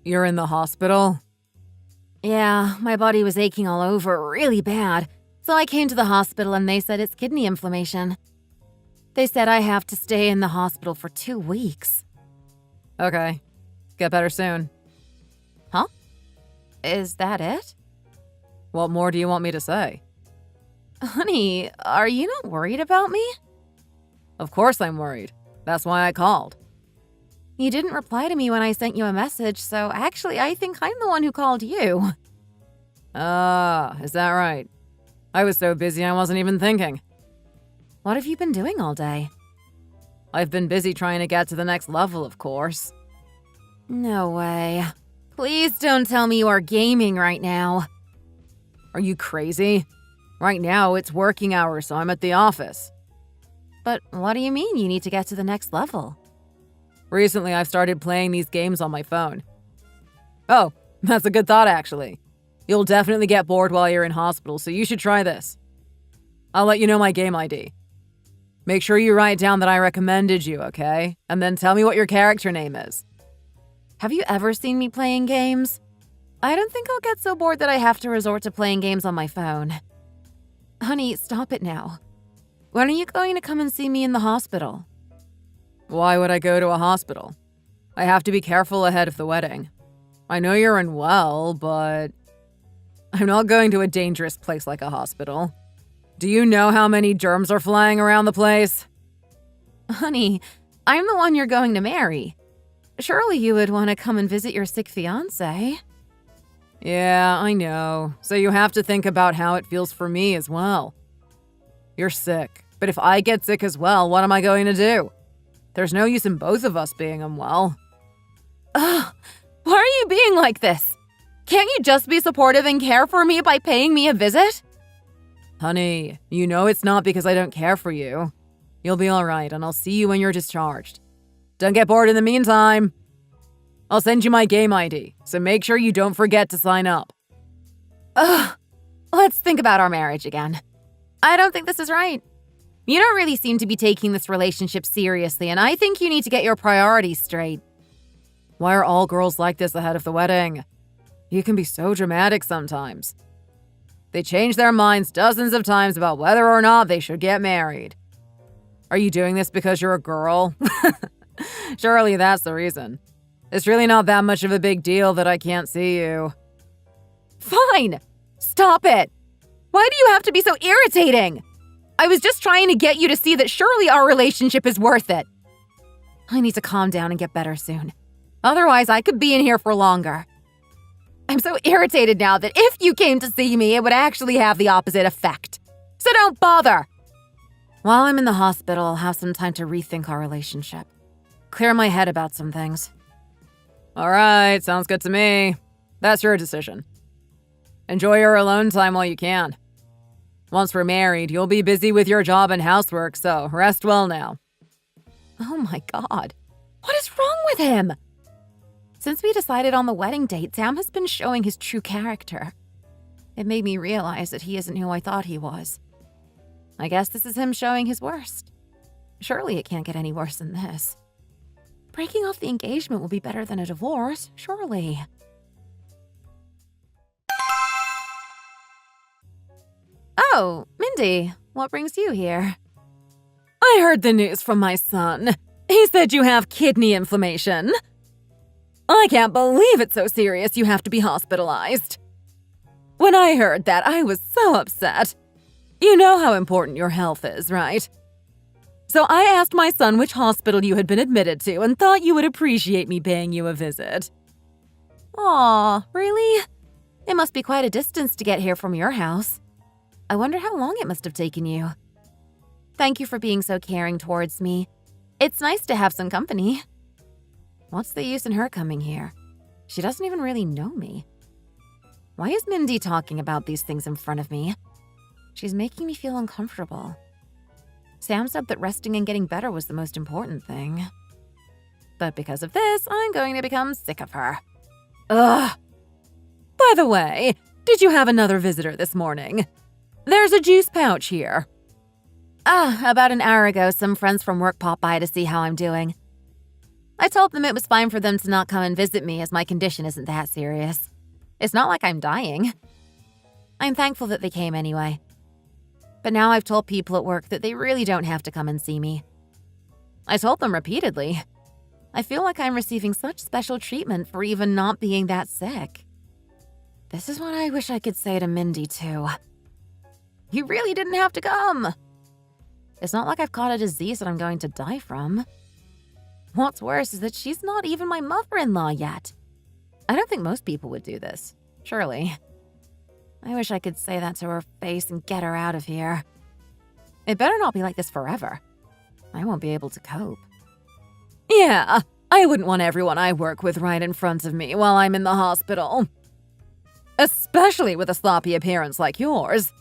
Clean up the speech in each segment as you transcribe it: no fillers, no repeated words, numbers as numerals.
You're in the hospital? Yeah, my body was aching all over really bad, so I came to the hospital and they said it's kidney inflammation. They said I have to stay in the hospital for 2 weeks. Okay. Get better soon. Huh? Is that it? What more do you want me to say? Honey, are you not worried about me? Of course I'm worried. That's why I called. You didn't reply to me when I sent you a message, so actually I think I'm the one who called you. Is that right? I was so busy I wasn't even thinking. What have you been doing all day? I've been busy trying to get to the next level, of course. No way. Please don't tell me you are gaming right now. Are you crazy? Right now, it's working hours, so I'm at the office. But what do you mean you need to get to the next level? Recently, I've started playing these games on my phone. Oh, that's a good thought, actually. You'll definitely get bored while you're in hospital, so you should try this. I'll let you know my game ID. Make sure you write down that I recommended you, okay? And then tell me what your character name is. Have you ever seen me playing games? I don't think I'll get so bored that I have to resort to playing games on my phone. Honey, stop it now. When are you going to come and see me in the hospital? Why would I go to a hospital? I have to be careful ahead of the wedding. I know you're unwell, but I'm not going to a dangerous place like a hospital. Do you know how many germs are flying around the place? Honey, I'm the one you're going to marry. Surely you would want to come and visit your sick fiancé. Yeah, I know. So you have to think about how it feels for me as well. You're sick, but if I get sick as well, what am I going to do? There's no use in both of us being unwell. Ugh, why are you being like this? Can't you just be supportive and care for me by paying me a visit? Honey, you know it's not because I don't care for you. You'll be all right, and I'll see you when you're discharged. Don't get bored in the meantime. I'll send you my game ID, so make sure you don't forget to sign up. Ugh, let's think about our marriage again. I don't think this is right. You don't really seem to be taking this relationship seriously, and I think you need to get your priorities straight. Why are all girls like this ahead of the wedding? You can be so dramatic sometimes. They change their minds dozens of times about whether or not they should get married. Are you doing this because you're a girl? Surely that's the reason. It's really not that much of a big deal that I can't see you. Fine! Stop it! Why do you have to be so irritating? I was just trying to get you to see that surely our relationship is worth it. I need to calm down and get better soon. Otherwise, I could be in here for longer. I'm so irritated now that if you came to see me, it would actually have the opposite effect. So don't bother! While I'm in the hospital, I'll have some time to rethink our relationship. Clear my head about some things. All right, sounds good to me. That's your decision. Enjoy your alone time while you can. Once we're married, you'll be busy with your job and housework, so rest well now. Oh my God. What is wrong with him? Since we decided on the wedding date, Sam has been showing his true character. It made me realize that he isn't who I thought he was. I guess this is him showing his worst. Surely it can't get any worse than this. Breaking off the engagement will be better than a divorce, surely. Oh, Mindy, what brings you here? I heard the news from my son. He said you have kidney inflammation. I can't believe it's so serious you have to be hospitalized. When I heard that, I was so upset. You know how important your health is, right? So I asked my son which hospital you had been admitted to and thought you would appreciate me paying you a visit. Aw, really? It must be quite a distance to get here from your house. I wonder how long it must have taken you. Thank you for being so caring towards me. It's nice to have some company. What's the use in her coming here? She doesn't even really know me. Why is Mindy talking about these things in front of me? She's making me feel uncomfortable. Sam said that resting and getting better was the most important thing. But because of this, I'm going to become sick of her. Ugh! By the way, did you have another visitor this morning? There's a juice pouch here. About an hour ago, some friends from work popped by to see how I'm doing. I told them it was fine for them to not come and visit me as my condition isn't that serious. It's not like I'm dying. I'm thankful that they came anyway. But now I've told people at work that they really don't have to come and see me. I told them repeatedly. I feel like I'm receiving such special treatment for even not being that sick. This is what I wish I could say to Mindy, too. You really didn't have to come. It's not like I've caught a disease that I'm going to die from. What's worse is that she's not even my mother-in-law yet. I don't think most people would do this, surely. I wish I could say that to her face and get her out of here. It better not be like this forever. I won't be able to cope. Yeah, I wouldn't want everyone I work with right in front of me while I'm in the hospital. Especially with a sloppy appearance like yours.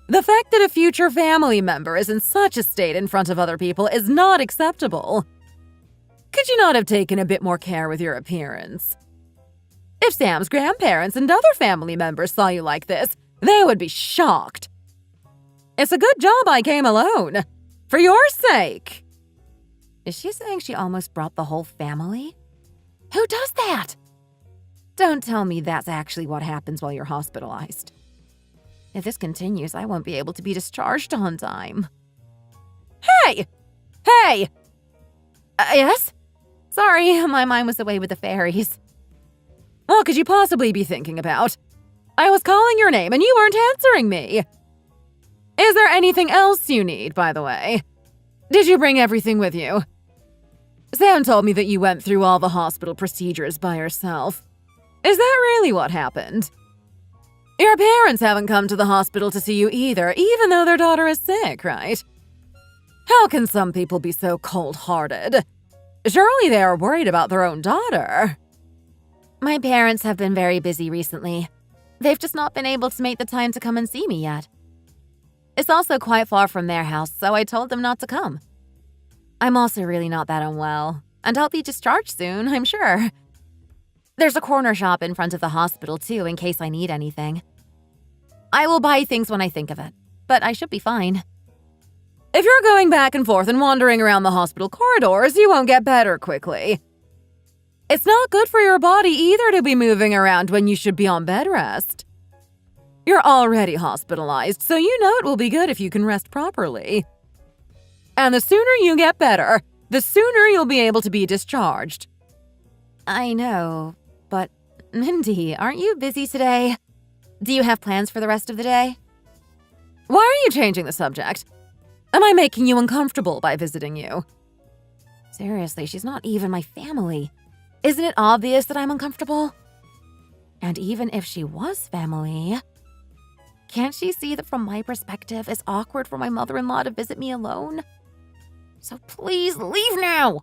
The fact that a future family member is in such a state in front of other people is not acceptable. Could you not have taken a bit more care with your appearance? If Sam's grandparents and other family members saw you like this, they would be shocked. It's a good job I came alone. For your sake. Is she saying she almost brought the whole family? Who does that? Don't tell me that's actually what happens while you're hospitalized. If this continues, I won't be able to be discharged on time. Hey! Hey! Yes? Sorry, my mind was away with the fairies. What could you possibly be thinking about? I was calling your name and you weren't answering me. Is there anything else you need, by the way? Did you bring everything with you? Sam told me that you went through all the hospital procedures by yourself. Is that really what happened? Your parents haven't come to the hospital to see you either, even though their daughter is sick, right? How can some people be so cold-hearted? Surely they are worried about their own daughter. My parents have been very busy recently. They've just not been able to make the time to come and see me yet. It's also quite far from their house, so I told them not to come. I'm also really not that unwell, and I'll be discharged soon, I'm sure. There's a corner shop in front of the hospital, too, in case I need anything. I will buy things when I think of it, but I should be fine. If you're going back and forth and wandering around the hospital corridors, you won't get better quickly. It's not good for your body either to be moving around when you should be on bed rest. You're already hospitalized, so you know it will be good if you can rest properly. And the sooner you get better, the sooner you'll be able to be discharged. I know, but Mindy, aren't you busy today? Do you have plans for the rest of the day? Why are you changing the subject? Am I making you uncomfortable by visiting you? Seriously, she's not even my family. Isn't it obvious that I'm uncomfortable? And even if she was family, can't she see that from my perspective, it's awkward for my mother-in-law to visit me alone? So please leave now.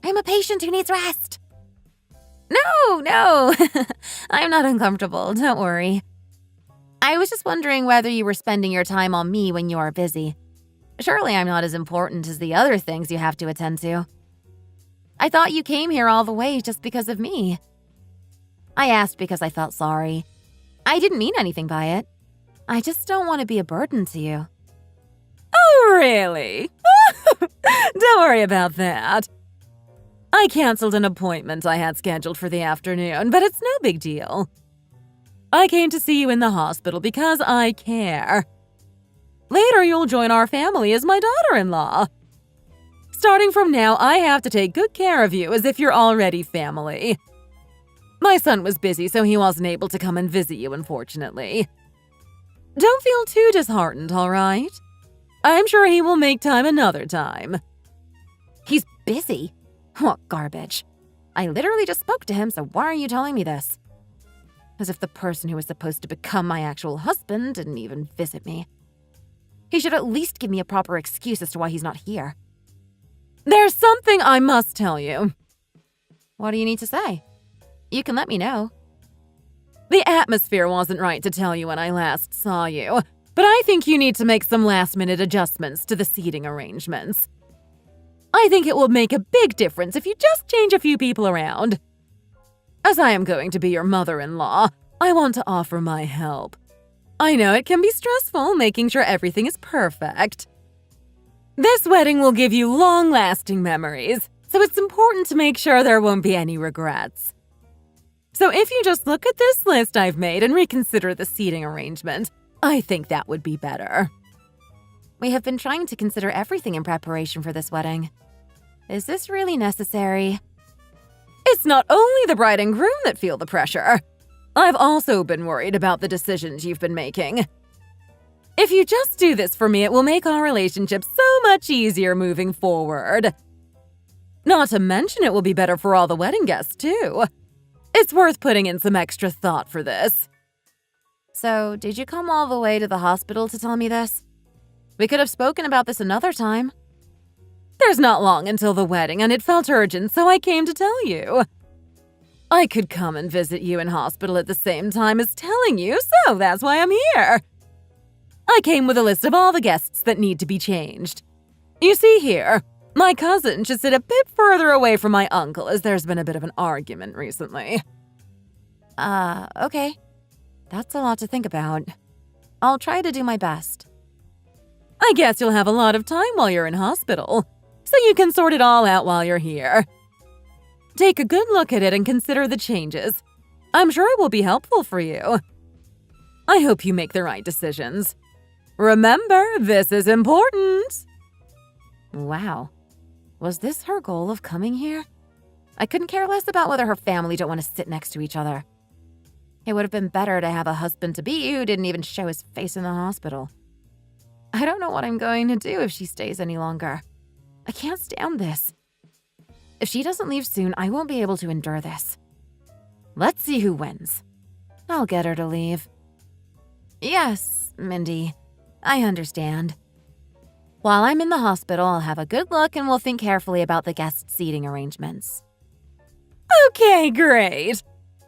I'm a patient who needs rest. No, I'm not uncomfortable, don't worry. I was just wondering whether you were spending your time on me when you are busy. Surely I'm not as important as the other things you have to attend to. I thought you came here all the way just because of me. I asked because I felt sorry. I didn't mean anything by it. I just don't want to be a burden to you. Oh, really? Don't worry about that. I canceled an appointment I had scheduled for the afternoon, but it's no big deal. I came to see you in the hospital because I care. Later, you'll join our family as my daughter-in-law. Starting from now, I have to take good care of you as if you're already family. My son was busy, so he wasn't able to come and visit you, unfortunately. Don't feel too disheartened, all right? I'm sure he will make time another time. He's busy? What garbage. I literally just spoke to him, so why are you telling me this? As if the person who was supposed to become my actual husband didn't even visit me. He should at least give me a proper excuse as to why he's not here. There's something I must tell you. What do you need to say? You can let me know. The atmosphere wasn't right to tell you when I last saw you, but I think you need to make some last-minute adjustments to the seating arrangements. I think it will make a big difference if you just change a few people around. As I am going to be your mother-in-law, I want to offer my help. I know it can be stressful making sure everything is perfect. This wedding will give you long-lasting memories, so it's important to make sure there won't be any regrets. So if you just look at this list I've made and reconsider the seating arrangement, I think that would be better. We have been trying to consider everything in preparation for this wedding. Is this really necessary? It's not only the bride and groom that feel the pressure. I've also been worried about the decisions you've been making. If you just do this for me, it will make our relationship so much easier moving forward. Not to mention it will be better for all the wedding guests, too. It's worth putting in some extra thought for this. So, did you come all the way to the hospital to tell me this? We could have spoken about this another time. There's not long until the wedding, and it felt urgent, so I came to tell you. I could come and visit you in hospital at the same time as telling you, so that's why I'm here. I came with a list of all the guests that need to be changed. You see here, my cousin should sit a bit further away from my uncle as there's been a bit of an argument recently. Okay. That's a lot to think about. I'll try to do my best. I guess you'll have a lot of time while you're in hospital, so you can sort it all out while you're here. Take a good look at it and consider the changes. I'm sure it will be helpful for you. I hope you make the right decisions. Remember, this is important. Wow. Was this her goal of coming here? I couldn't care less about whether her family don't want to sit next to each other. It would have been better to have a husband-to-be who didn't even show his face in the hospital. I don't know what I'm going to do if she stays any longer. I can't stand this. If she doesn't leave soon, I won't be able to endure this. Let's see who wins. I'll get her to leave. Yes, Mindy, I understand. While I'm in the hospital, I'll have a good look and we'll think carefully about the guest seating arrangements. Okay, great.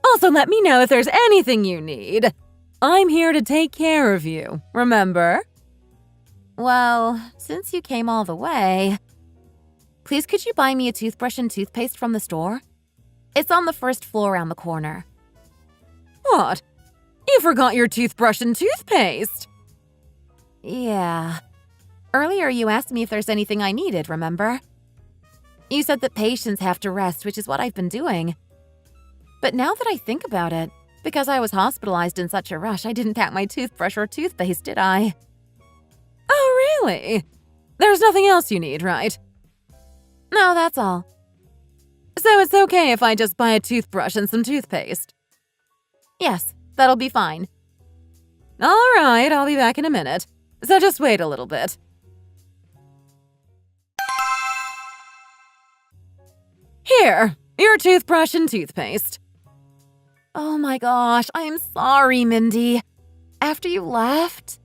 Also, let me know if there's anything you need. I'm here to take care of you, remember? Well, since you came all the way, please could you buy me a toothbrush and toothpaste from the store? It's on the first floor around the corner. What? You forgot your toothbrush and toothpaste? Yeah. Earlier you asked me if there's anything I needed, remember? You said that patients have to rest, which is what I've been doing. But now that I think about it, because I was hospitalized in such a rush, I didn't pack my toothbrush or toothpaste, did I? Oh, really? There's nothing else you need, right? No, that's all. So it's okay if I just buy a toothbrush and some toothpaste? Yes, that'll be fine. All right, I'll be back in a minute. So just wait a little bit. Here, your toothbrush and toothpaste. Oh my gosh, I'm sorry, Mindy. After you left,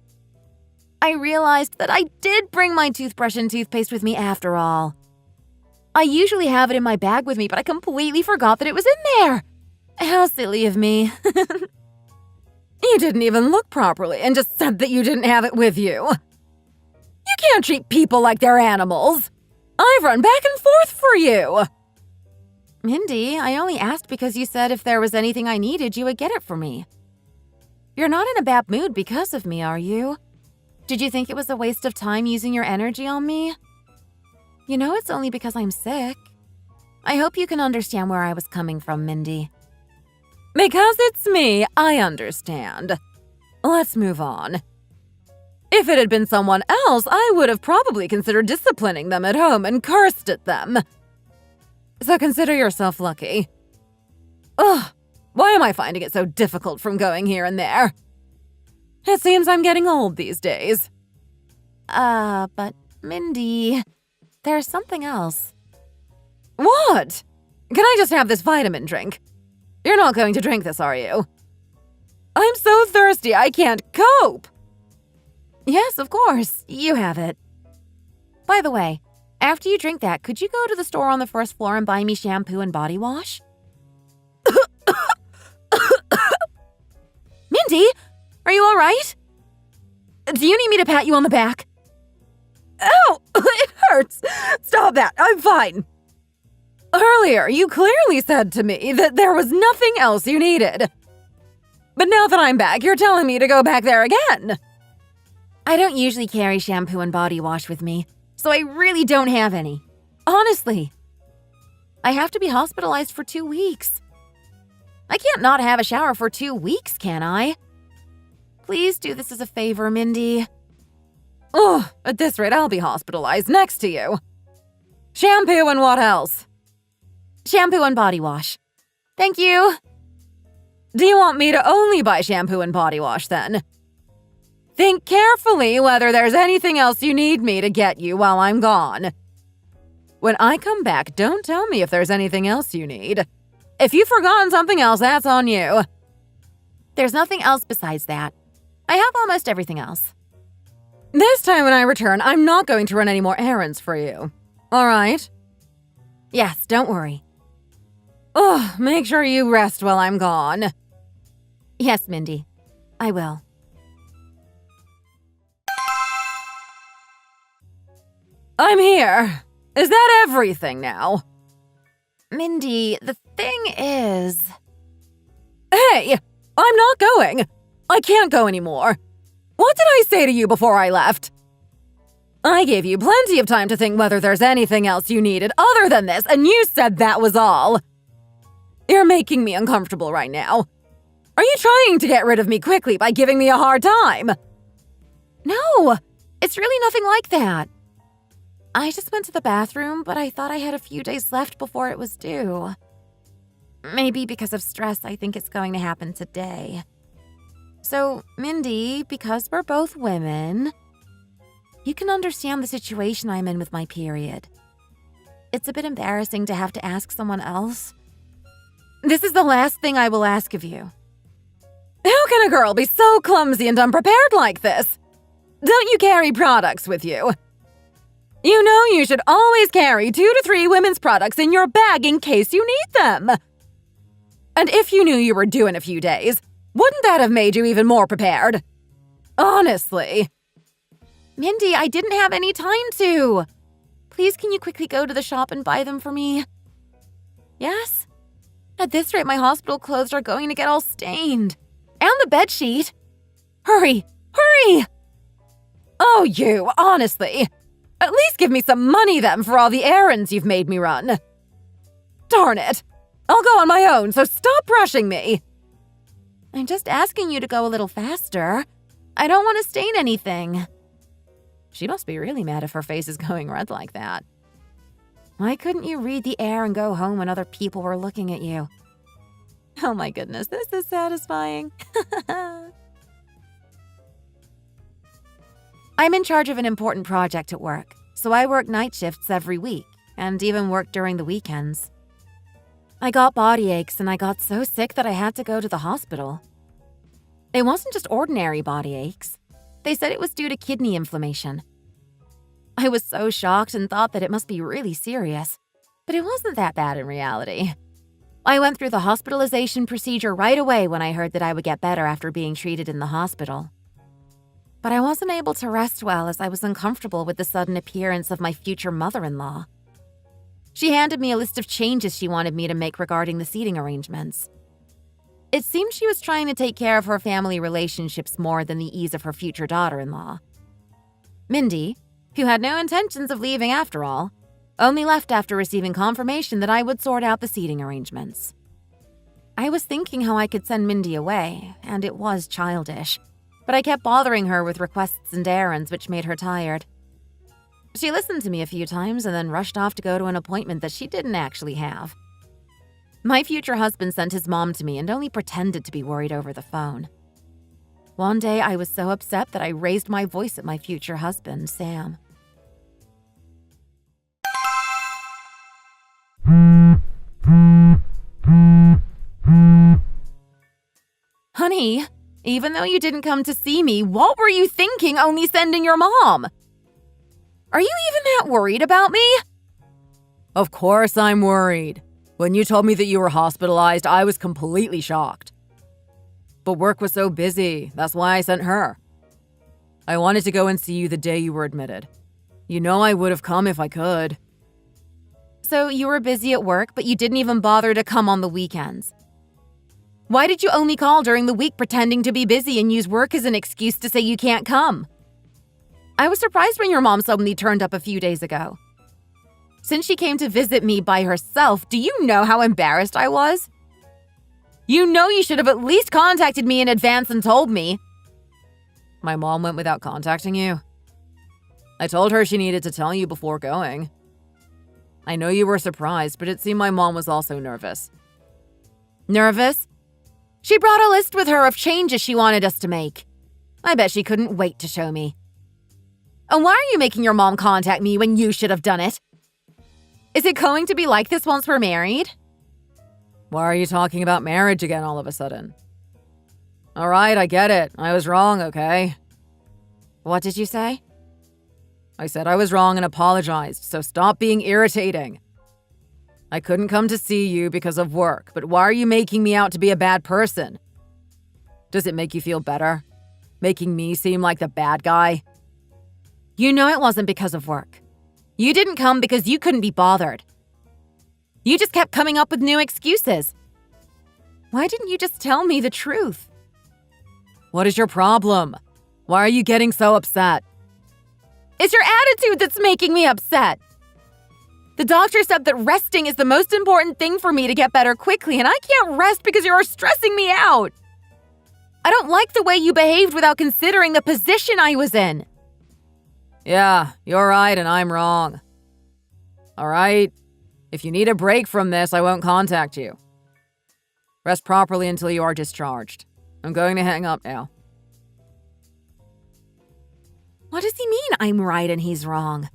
I realized that I did bring my toothbrush and toothpaste with me after all. I usually have it in my bag with me, but I completely forgot that it was in there. How silly of me. You didn't even look properly and just said that you didn't have it with you. You can't treat people like they're animals. I've run back and forth for you. Mindy, I only asked because you said if there was anything I needed, you would get it for me. You're not in a bad mood because of me, are you? Did you think it was a waste of time using your energy on me? You know it's only because I'm sick. I hope you can understand where I was coming from, Mindy. Because it's me, I understand. Let's move on. If it had been someone else, I would have probably considered disciplining them at home and cursed at them. So consider yourself lucky. Ugh, why am I finding it so difficult from going here and there? It seems I'm getting old these days. But Mindy, there's something else. What? Can I just have this vitamin drink? You're not going to drink this, are you? I'm so thirsty, I can't cope. Yes, of course. You have it. By the way, after you drink that, could you go to the store on the first floor and buy me shampoo and body wash? Mindy, are you all right? Do you need me to pat you on the back? Ow! It hurts! Stop that, I'm fine. Earlier, you clearly said to me that there was nothing else you needed. But now that I'm back, you're telling me to go back there again. I don't usually carry shampoo and body wash with me, so I really don't have any. Honestly. I have to be hospitalized for 2 weeks. I can't not have a shower for 2 weeks, can I? Please do this as a favor, Mindy. Ugh, at this rate, I'll be hospitalized next to you. Shampoo and what else? Shampoo and body wash. Thank you. Do you want me to only buy shampoo and body wash then? Think carefully whether there's anything else you need me to get you while I'm gone. When I come back, don't tell me if there's anything else you need. If you've forgotten something else, that's on you. There's nothing else besides that. I have almost everything else. This time when I return, I'm not going to run any more errands for you. All right? Yes, don't worry. Ugh, make sure you rest while I'm gone. Yes, Mindy. I will. I'm here. Is that everything now? Mindy, the thing is… Hey, I'm not going. I can't go anymore. What did I say to you before I left? I gave you plenty of time to think whether there's anything else you needed other than this, and you said that was all. You're making me uncomfortable right now. Are you trying to get rid of me quickly by giving me a hard time? No, it's really nothing like that. I just went to the bathroom, but I thought I had a few days left before it was due. Maybe because of stress, I think it's going to happen today. So, Mindy, because we're both women, you can understand the situation I'm in with my period. It's a bit embarrassing to have to ask someone else. This is the last thing I will ask of you. How can a girl be so clumsy and unprepared like this? Don't you carry products with you? You know you should always carry 2 to 3 women's products in your bag in case you need them. And if you knew you were due in a few days, wouldn't that have made you even more prepared? Honestly. Mindy, I didn't have any time to. Please, can you quickly go to the shop and buy them for me? Yes? At this rate, my hospital clothes are going to get all stained. And the bedsheet. Hurry! Hurry! Oh, you, honestly. At least give me some money then for all the errands you've made me run. Darn it. I'll go on my own, so stop rushing me. I'm just asking you to go a little faster. I don't want to stain anything. She must be really mad if her face is going red like that. Why couldn't you read the air and go home when other people were looking at you? Oh my goodness, this is satisfying. I'm in charge of an important project at work, so I work night shifts every week, and even work during the weekends. I got body aches and I got so sick that I had to go to the hospital. It wasn't just ordinary body aches. They said it was due to kidney inflammation. I was so shocked and thought that it must be really serious, but it wasn't that bad in reality. I went through the hospitalization procedure right away when I heard that I would get better after being treated in the hospital. But I wasn't able to rest well as I was uncomfortable with the sudden appearance of my future mother-in-law. She handed me a list of changes she wanted me to make regarding the seating arrangements. It seemed she was trying to take care of her family relationships more than the ease of her future daughter-in-law. Mindy, who had no intentions of leaving after all, only left after receiving confirmation that I would sort out the seating arrangements. I was thinking how I could send Mindy away, and it was childish, but I kept bothering her with requests and errands which made her tired. She listened to me a few times and then rushed off to go to an appointment that she didn't actually have. My future husband sent his mom to me and only pretended to be worried over the phone. One day, I was so upset that I raised my voice at my future husband, Sam. Honey, even though you didn't come to see me, what were you thinking only sending your mom? Are you even that worried about me? Of course I'm worried. When you told me that you were hospitalized, I was completely shocked. But work was so busy, that's why I sent her. I wanted to go and see you the day you were admitted. You know I would have come if I could. So you were busy at work, but you didn't even bother to come on the weekends. Why did you only call during the week pretending to be busy and use work as an excuse to say you can't come? I was surprised when your mom suddenly turned up a few days ago. Since she came to visit me by herself, do you know how embarrassed I was? You know you should have at least contacted me in advance and told me. My mom went without contacting you? I told her she needed to tell you before going. I know you were surprised, but it seemed my mom was also nervous. Nervous? She brought a list with her of changes she wanted us to make. I bet she couldn't wait to show me. And why are you making your mom contact me when you should have done it? Is it going to be like this once we're married? Why are you talking about marriage again all of a sudden? All right, I get it. I was wrong, okay? What did you say? I said I was wrong and apologized, so stop being irritating. I couldn't come to see you because of work, but why are you making me out to be a bad person? Does it make you feel better? Making me seem like the bad guy? You know it wasn't because of work. You didn't come because you couldn't be bothered. You just kept coming up with new excuses. Why didn't you just tell me the truth? What is your problem? Why are you getting so upset? It's your attitude that's making me upset. The doctor said that resting is the most important thing for me to get better quickly, and I can't rest because you're stressing me out. I don't like the way you behaved without considering the position I was in. Yeah, you're right and I'm wrong. All right, if you need a break from this, I won't contact you. Rest properly until you are discharged. I'm going to hang up now. What does he mean I'm right and he's wrong?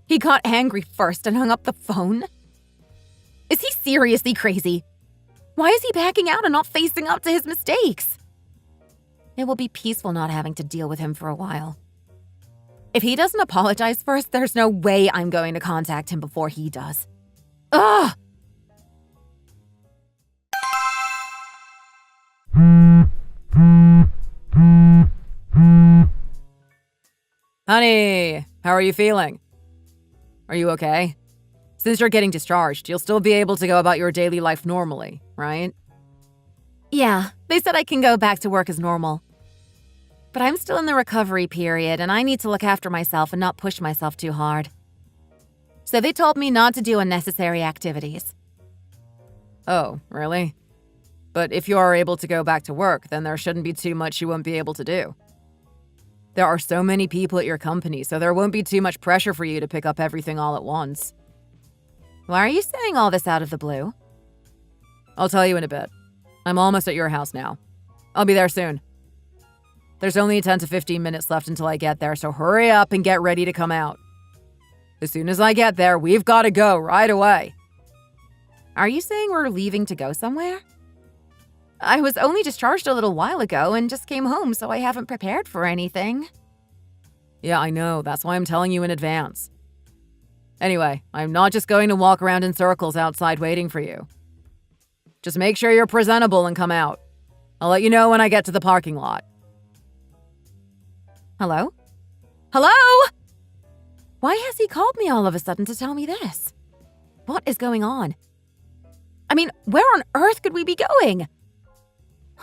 He got angry first and hung up the phone? Is he seriously crazy? Why is he backing out and not facing up to his mistakes? It will be peaceful not having to deal with him for a while. If he doesn't apologize first, there's no way I'm going to contact him before he does. Ugh! Honey, how are you feeling? Are you okay? Since you're getting discharged, you'll still be able to go about your daily life normally, right? Yeah, they said I can go back to work as normal. But I'm still in the recovery period, and I need to look after myself and not push myself too hard. So they told me not to do unnecessary activities. Oh, really? But if you are able to go back to work, then there shouldn't be too much you won't be able to do. There are so many people at your company, so there won't be too much pressure for you to pick up everything all at once. Why are you saying all this out of the blue? I'll tell you in a bit. I'm almost at your house now. I'll be there soon. There's only 10 to 15 minutes left until I get there, so hurry up and get ready to come out. As soon as I get there, we've got to go right away. Are you saying we're leaving to go somewhere? I was only discharged a little while ago and just came home, so I haven't prepared for anything. Yeah, I know. That's why I'm telling you in advance. Anyway, I'm not just going to walk around in circles outside waiting for you. Just make sure you're presentable and come out. I'll let you know when I get to the parking lot. Hello? Hello? Why has he called me all of a sudden to tell me this? What is going on? I mean, where on earth could we be going?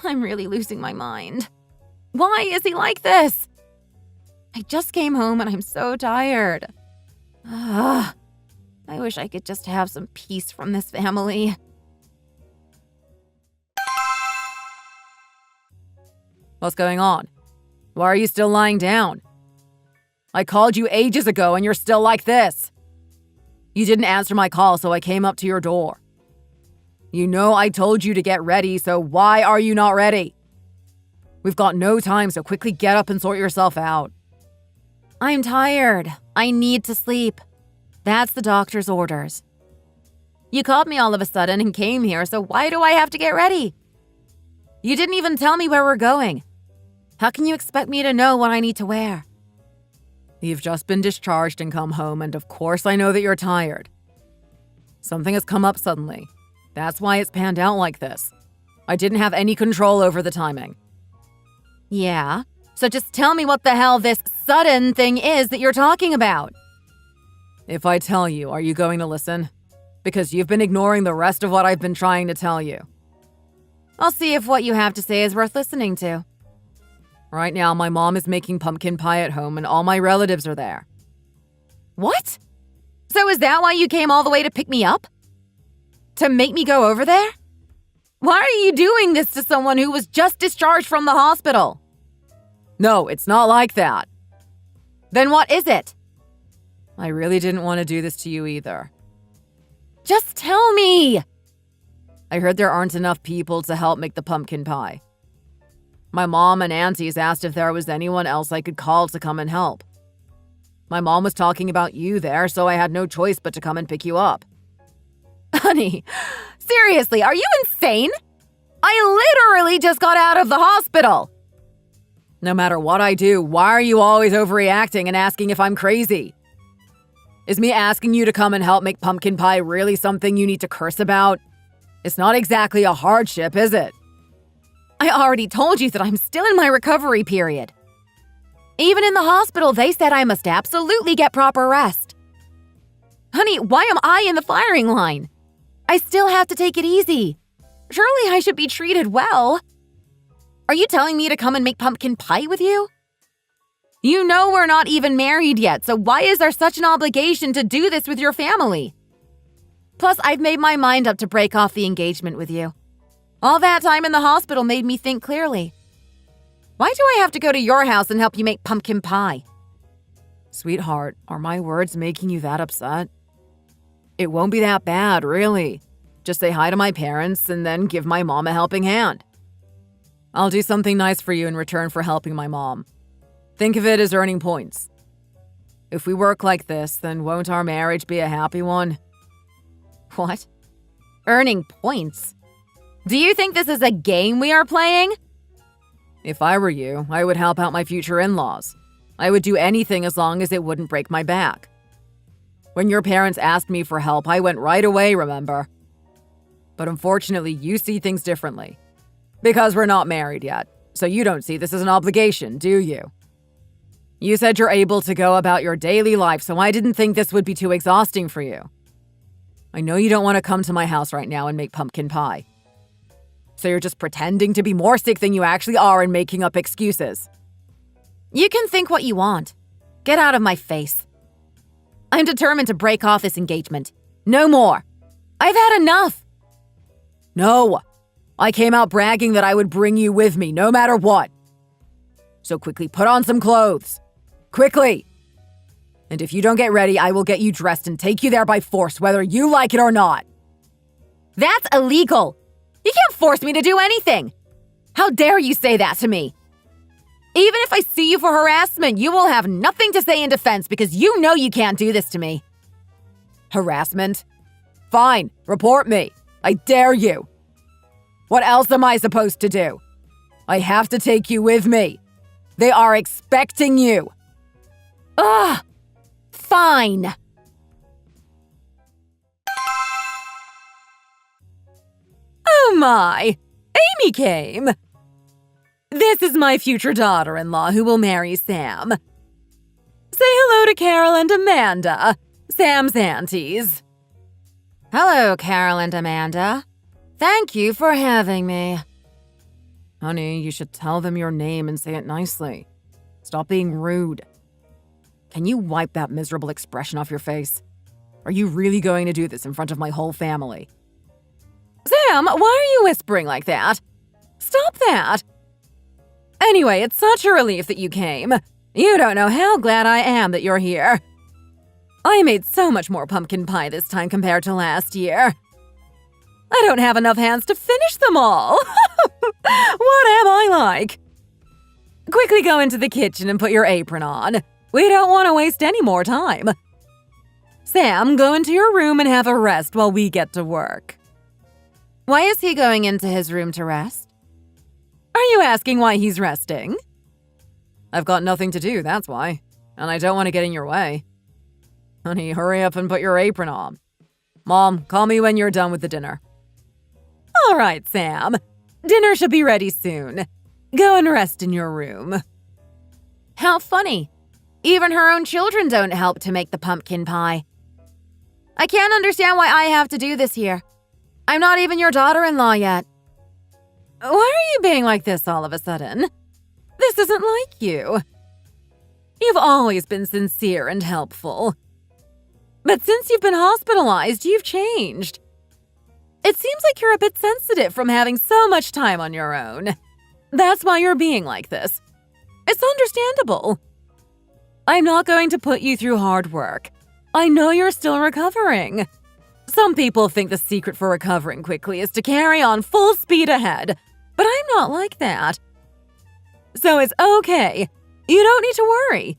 I'm really losing my mind. Why is he like this? I just came home and I'm so tired. I wish I could just have some peace from this family. What's going on? Why are you still lying down? I called you ages ago and you're still like this. You didn't answer my call, so I came up to your door. You know I told you to get ready, so why are you not ready? We've got no time, so quickly get up and sort yourself out. I'm tired. I need to sleep. That's the doctor's orders. You called me all of a sudden and came here, so why do I have to get ready? You didn't even tell me where we're going. How can you expect me to know what I need to wear? You've just been discharged and come home, and of course I know that you're tired. Something has come up suddenly. That's why it's panned out like this. I didn't have any control over the timing. Yeah, so just tell me what the hell this sudden thing is that you're talking about. If I tell you, are you going to listen? Because you've been ignoring the rest of what I've been trying to tell you. I'll see if what you have to say is worth listening to. Right now, my mom is making pumpkin pie at home and all my relatives are there. What? So is that why you came all the way to pick me up? To make me go over there? Why are you doing this to someone who was just discharged from the hospital? No, it's not like that. Then what is it? I really didn't want to do this to you either. Just tell me! I heard there aren't enough people to help make the pumpkin pie. My mom and aunties asked if there was anyone else I could call to come and help. My mom was talking about you there, so I had no choice but to come and pick you up. Honey, seriously, are you insane? I literally just got out of the hospital. No matter what I do, why are you always overreacting and asking if I'm crazy? Is me asking you to come and help make pumpkin pie really something you need to curse about? It's not exactly a hardship, is it? I already told you that I'm still in my recovery period. Even in the hospital, they said I must absolutely get proper rest. Honey, why am I in the firing line? I still have to take it easy. Surely I should be treated well. Are you telling me to come and make pumpkin pie with you? You know we're not even married yet, so why is there such an obligation to do this with your family? Plus, I've made my mind up to break off the engagement with you. All that time in the hospital made me think clearly. Why do I have to go to your house and help you make pumpkin pie? Sweetheart, are my words making you that upset? It won't be that bad, really. Just say hi to my parents and then give my mom a helping hand. I'll do something nice for you in return for helping my mom. Think of it as earning points. If we work like this, then won't our marriage be a happy one? What? Earning points? Do you think this is a game we are playing? If I were you, I would help out my future in-laws. I would do anything as long as it wouldn't break my back. When your parents asked me for help, I went right away, remember? But unfortunately, you see things differently. Because we're not married yet, so you don't see this as an obligation, do you? You said you're able to go about your daily life, so I didn't think this would be too exhausting for you. I know you don't want to come to my house right now and make pumpkin pie. So you're just pretending to be more sick than you actually are and making up excuses. You can think what you want. Get out of my face. I'm determined to break off this engagement. No more. I've had enough. No. I came out bragging that I would bring you with me, no matter what. So quickly put on some clothes. Quickly! And if you don't get ready, I will get you dressed and take you there by force, whether you like it or not. That's illegal! You can't force me to do anything! How dare you say that to me? Even if I sue you for harassment, you will have nothing to say in defense because you know you can't do this to me. Harassment? Fine, report me. I dare you. What else am I supposed to do? I have to take you with me. They are expecting you. Ugh! Fine. Oh my! Amy came! This is my future daughter-in-law who will marry Sam. Say hello to Carol and Amanda, Sam's aunties. Hello, Carol and Amanda. Thank you for having me. Honey, you should tell them your name and say it nicely. Stop being rude. Can you wipe that miserable expression off your face? Are you really going to do this in front of my whole family? Sam, why are you whispering like that? Stop that! Anyway, it's such a relief that you came. You don't know how glad I am that you're here. I made so much more pumpkin pie this time compared to last year. I don't have enough hands to finish them all. What am I like? Quickly go into the kitchen and put your apron on. We don't want to waste any more time. Sam, go into your room and have a rest while we get to work. Why is he going into his room to rest? Are you asking why he's resting? I've got nothing to do, that's why. And I don't want to get in your way. Honey, hurry up and put your apron on. Mom, call me when you're done with the dinner. All right, Sam. Dinner should be ready soon. Go and rest in your room. How funny. Even her own children don't help to make the pumpkin pie. I can't understand why I have to do this here. I'm not even your daughter-in-law yet. Why are you being like this all of a sudden? This isn't like you. You've always been sincere and helpful. But since you've been hospitalized, you've changed. It seems like you're a bit sensitive from having so much time on your own. That's why you're being like this. It's understandable. I'm not going to put you through hard work. I know you're still recovering. Some people think the secret for recovering quickly is to carry on full speed ahead, but I'm not like that. So it's okay. You don't need to worry.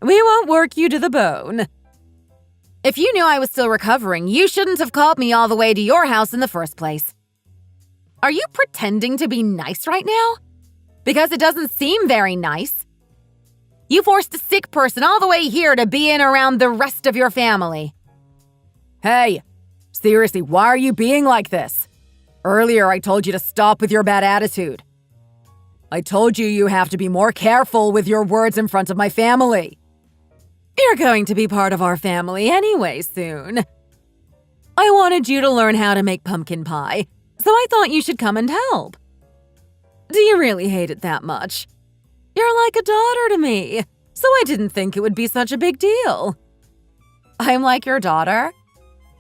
We won't work you to the bone. If you knew I was still recovering, you shouldn't have called me all the way to your house in the first place. Are you pretending to be nice right now? Because it doesn't seem very nice. You forced a sick person all the way here to be in around the rest of your family. Hey, seriously, why are you being like this? Earlier, I told you to stop with your bad attitude. I told you you have to be more careful with your words in front of my family. You're going to be part of our family anyway soon. I wanted you to learn how to make pumpkin pie, so I thought you should come and help. Do you really hate it that much? You're like a daughter to me, so I didn't think it would be such a big deal. I'm like your daughter?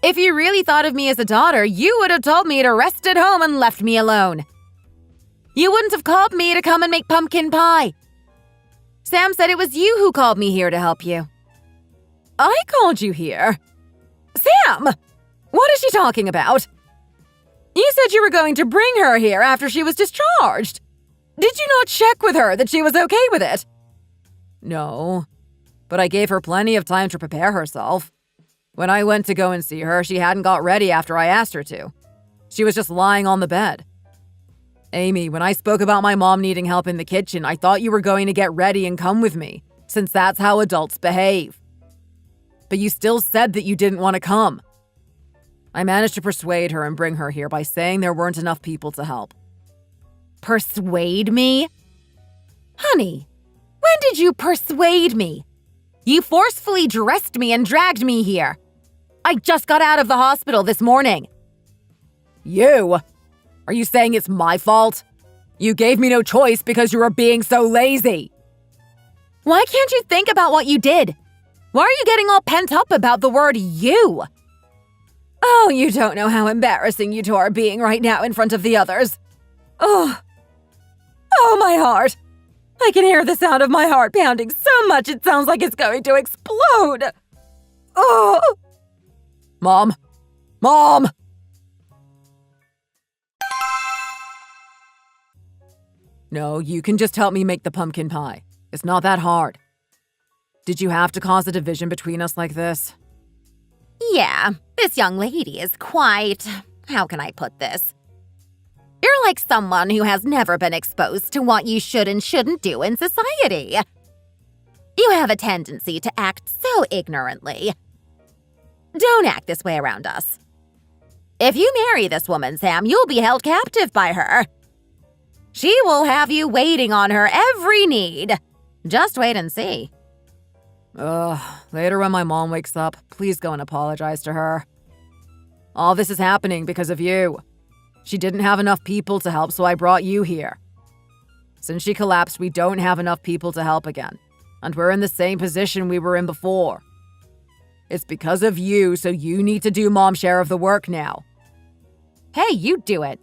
If you really thought of me as a daughter, you would have told me to rest at home and left me alone. You wouldn't have called me to come and make pumpkin pie. Sam said it was you who called me here to help you. I called you here. Sam! What is she talking about? You said you were going to bring her here after she was discharged. Did you not check with her that she was okay with it? No, but I gave her plenty of time to prepare herself. When I went to go and see her, she hadn't got ready after I asked her to. She was just lying on the bed. Amy, when I spoke about my mom needing help in the kitchen, I thought you were going to get ready and come with me, since that's how adults behave. But you still said that you didn't want to come. I managed to persuade her and bring her here by saying there weren't enough people to help. Persuade me? Honey, when did you persuade me? You forcefully dressed me and dragged me here. I just got out of the hospital this morning. You? Are you saying it's my fault? You gave me no choice because you were being so lazy. Why can't you think about what you did? Why are you getting all pent up about the word you? Oh, you don't know how embarrassing you two are being right now in front of the others. Oh, my heart. I can hear the sound of my heart pounding so much it sounds like it's going to explode. Oh. Mom. No, you can just help me make the pumpkin pie. It's not that hard. Did you have to cause a division between us like this? Yeah, this young lady is quite… how can I put this? You're like someone who has never been exposed to what you should and shouldn't do in society. You have a tendency to act so ignorantly. Don't act this way around us. If you marry this woman, Sam, you'll be held captive by her. She will have you waiting on her every need. Just wait and see. Later when my mom wakes up, please go and apologize to her. All this is happening because of you. She didn't have enough people to help, so I brought you here. Since she collapsed, we don't have enough people to help again, and we're in the same position we were in before. It's because of you, so you need to do mom's share of the work now. Hey, you do it.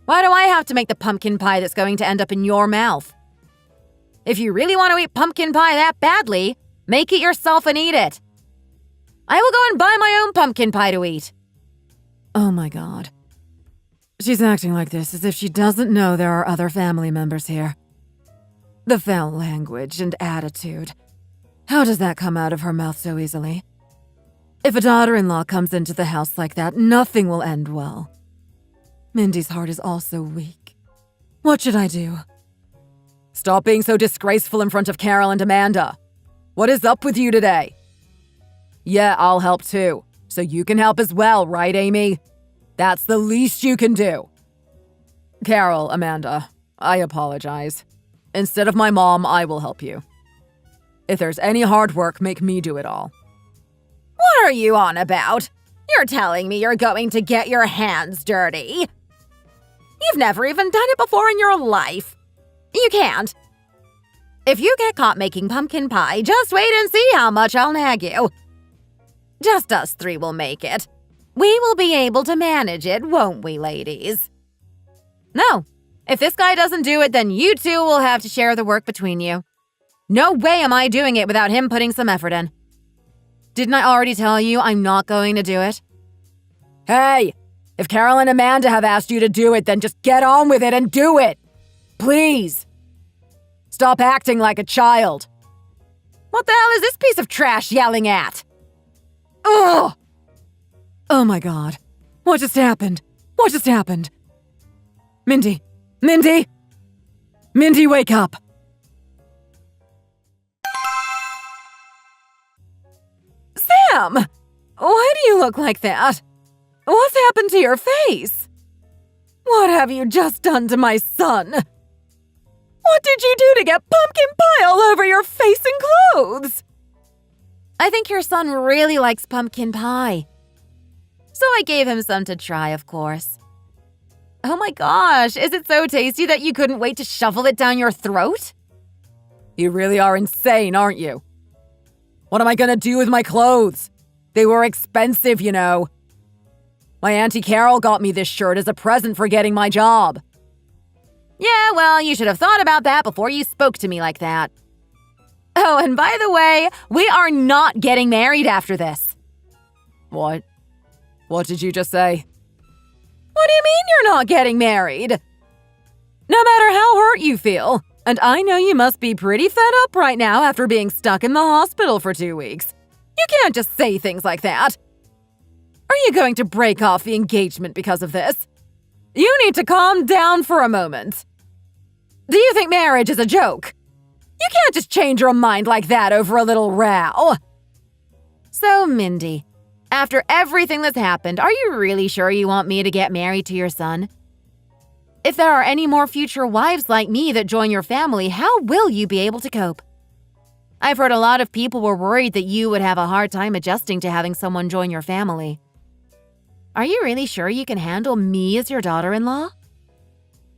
Why do I have to make the pumpkin pie that's going to end up in your mouth? If you really want to eat pumpkin pie that badly, make it yourself and eat it. I will go and buy my own pumpkin pie to eat. Oh my God. She's acting like this as if she doesn't know there are other family members here. The foul language and attitude. How does that come out of her mouth so easily? If a daughter-in-law comes into the house like that, nothing will end well. Mindy's heart is also weak. What should I do? Stop being so disgraceful in front of Carol and Amanda. What is up with you today? Yeah, I'll help too. So you can help as well, right, Amy? That's the least you can do. Carol, Amanda, I apologize. Instead of my mom, I will help you. If there's any hard work, make me do it all. What are you on about? You're telling me you're going to get your hands dirty? You've never even done it before in your life. You can't. If you get caught making pumpkin pie, just wait and see how much I'll nag you. Just us three will make it. We will be able to manage it, won't we, ladies? No. If this guy doesn't do it, then you two will have to share the work between you. No way am I doing it without him putting some effort in. Didn't I already tell you I'm not going to do it? Hey, if Carol and Amanda have asked you to do it, then just get on with it and do it. Please. Stop acting like a child. What the hell is this piece of trash yelling at? Ugh! Oh my God. What just happened? What just happened? Mindy! Mindy! Mindy, wake up! Sam! Why do you look like that? What's happened to your face? What have you just done to my son? What did you do to get pumpkin pie all over your face and clothes? I think your son really likes pumpkin pie. So I gave him some to try, of course. Oh my gosh, is it so tasty that you couldn't wait to shovel it down your throat? You really are insane, aren't you? What am I gonna do with my clothes? They were expensive, you know. My Auntie Carol got me this shirt as a present for getting my job. Yeah, well, you should have thought about that before you spoke to me like that. Oh, and by the way, we are not getting married after this. What? What did you just say? What do you mean you're not getting married? No matter how hurt you feel, and I know you must be pretty fed up right now after being stuck in the hospital for 2 weeks. You can't just say things like that. Are you going to break off the engagement because of this? You need to calm down for a moment. Do you think marriage is a joke? You can't just change your mind like that over a little row. So, Mindy, after everything that's happened, are you really sure you want me to get married to your son? If there are any more future wives like me that join your family, how will you be able to cope? I've heard a lot of people were worried that you would have a hard time adjusting to having someone join your family. Are you really sure you can handle me as your daughter-in-law?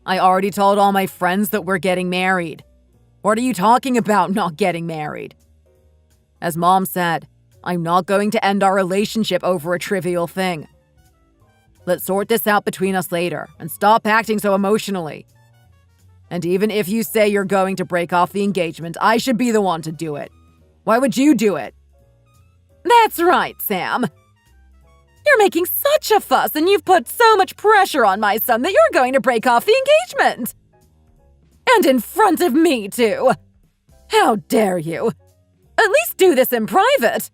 I already told all my friends that we're getting married. What are you talking about, not getting married? As Mom said, I'm not going to end our relationship over a trivial thing. Let's sort this out between us later and stop acting so emotionally. And even if you say you're going to break off the engagement, I should be the one to do it. Why would you do it? That's right, Sam. You're making such a fuss and you've put so much pressure on my son that you're going to break off the engagement. And in front of me, too. How dare you? At least do this in private.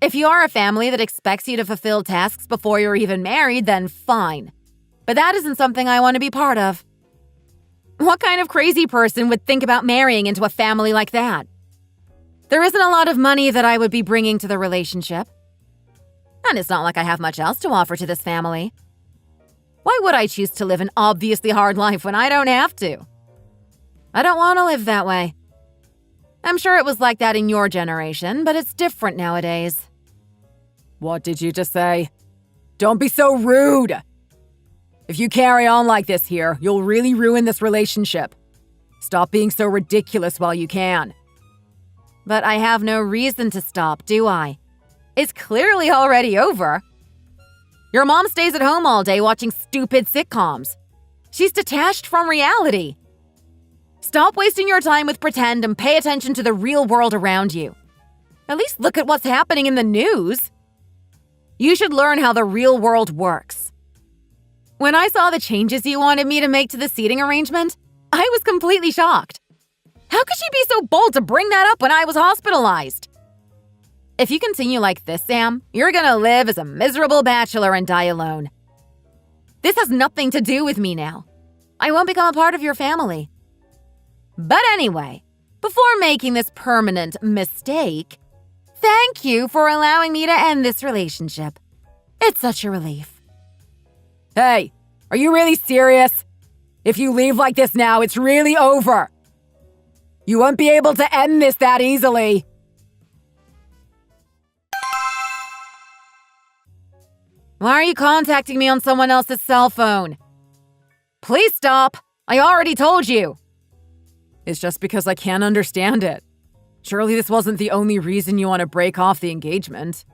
If you are a family that expects you to fulfill tasks before you're even married, then fine. But that isn't something I want to be part of. What kind of crazy person would think about marrying into a family like that? There isn't a lot of money that I would be bringing to the relationship. And it's not like I have much else to offer to this family. Why would I choose to live an obviously hard life when I don't have to? I don't want to live that way. I'm sure it was like that in your generation, but it's different nowadays. What did you just say? Don't be so rude! If you carry on like this here, you'll really ruin this relationship. Stop being so ridiculous while you can. But I have no reason to stop, do I? It's clearly already over. Your mom stays at home all day watching stupid sitcoms. She's detached from reality. Stop wasting your time with pretend and pay attention to the real world around you. At least look at what's happening in the news. You should learn how the real world works. When I saw the changes you wanted me to make to the seating arrangement, I was completely shocked. How could she be so bold to bring that up when I was hospitalized? If you continue like this, Sam, you're gonna live as a miserable bachelor and die alone. This has nothing to do with me now. I won't become a part of your family. But anyway, before making this permanent mistake, thank you for allowing me to end this relationship. It's such a relief. Hey, are you really serious? If you leave like this now, it's really over. You won't be able to end this that easily. Why are you contacting me on someone else's cell phone? Please stop. I already told you. It's just because I can't understand it. Surely this wasn't the only reason you want to break off the engagement.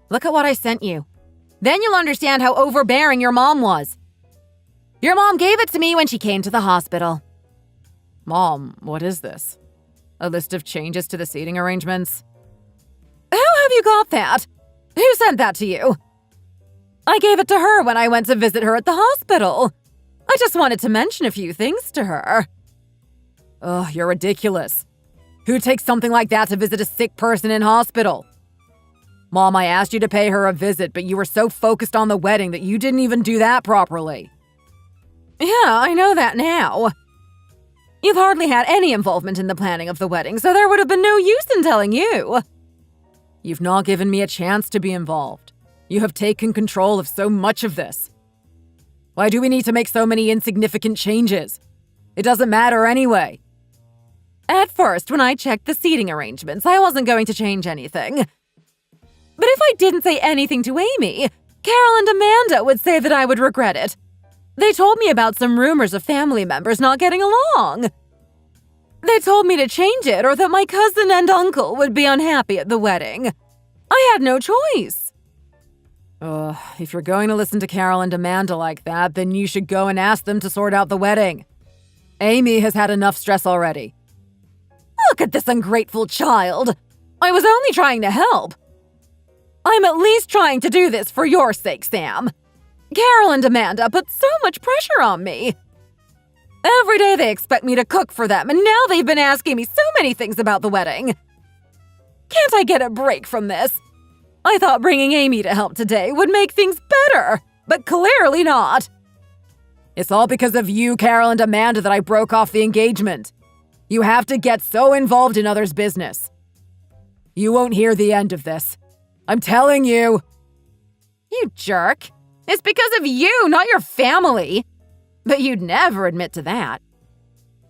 Look at what I sent you. Then you'll understand how overbearing your mom was. Your mom gave it to me when she came to the hospital. Mom, what is this? A list of changes to the seating arrangements? How have you got that? Who sent that to you? I gave it to her when I went to visit her at the hospital. I just wanted to mention a few things to her. Ugh, you're ridiculous. Who takes something like that to visit a sick person in hospital? Mom, I asked you to pay her a visit, but you were so focused on the wedding that you didn't even do that properly. Yeah, I know that now. You've hardly had any involvement in the planning of the wedding, so there would have been no use in telling you. You've not given me a chance to be involved. You have taken control of so much of this. Why do we need to make so many insignificant changes? It doesn't matter anyway. At first, when I checked the seating arrangements, I wasn't going to change anything. But if I didn't say anything to Amy, Carol and Amanda would say that I would regret it. They told me about some rumors of family members not getting along. They told me to change it or that my cousin and uncle would be unhappy at the wedding. I had no choice. If you're going to listen to Carol and Amanda like that, then you should go and ask them to sort out the wedding. Amy has had enough stress already. Look at this ungrateful child. I was only trying to help. I'm at least trying to do this for your sake, Sam. Carol and Amanda put so much pressure on me. Every day they expect me to cook for them, and now they've been asking me so many things about the wedding. Can't I get a break from this? I thought bringing Amy to help today would make things better, but clearly not. It's all because of you, Carol and Amanda, that I broke off the engagement. You have to get so involved in others' business. You won't hear the end of this. I'm telling you. You jerk. It's because of you, not your family. But you'd never admit to that.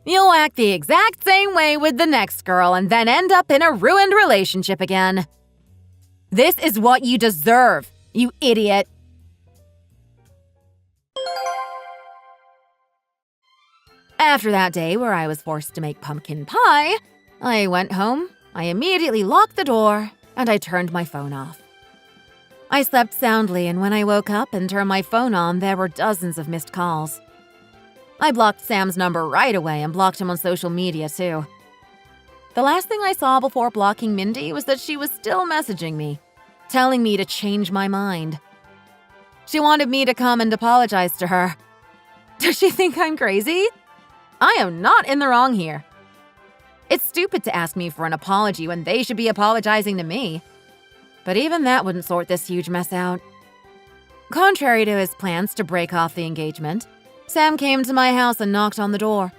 You'll act the exact same way with the next girl and then end up in a ruined relationship again. This is what you deserve, you idiot. After that day where I was forced to make pumpkin pie, I went home, I immediately locked the door, and I turned my phone off. I slept soundly, and when I woke up and turned my phone on, there were dozens of missed calls. I blocked Sam's number right away and blocked him on social media, too. The last thing I saw before blocking Mindy was that she was still messaging me, telling me to change my mind. She wanted me to come and apologize to her. Does she think I'm crazy? I am not in the wrong here. It's stupid to ask me for an apology when they should be apologizing to me. But even that wouldn't sort this huge mess out. Contrary to his plans to break off the engagement, Sam came to my house and knocked on the door.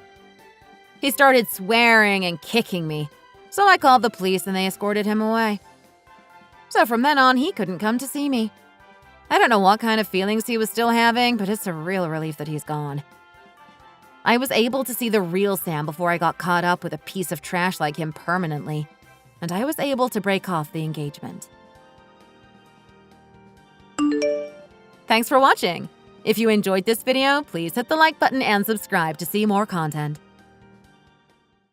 He started swearing and kicking me, so I called the police and they escorted him away. So from then on, he couldn't come to see me. I don't know what kind of feelings he was still having, but it's a real relief that he's gone. I was able to see the real Sam before I got caught up with a piece of trash like him permanently, and I was able to break off the engagement. Thanks for watching. If you enjoyed this video, please hit the like button and subscribe to see more content.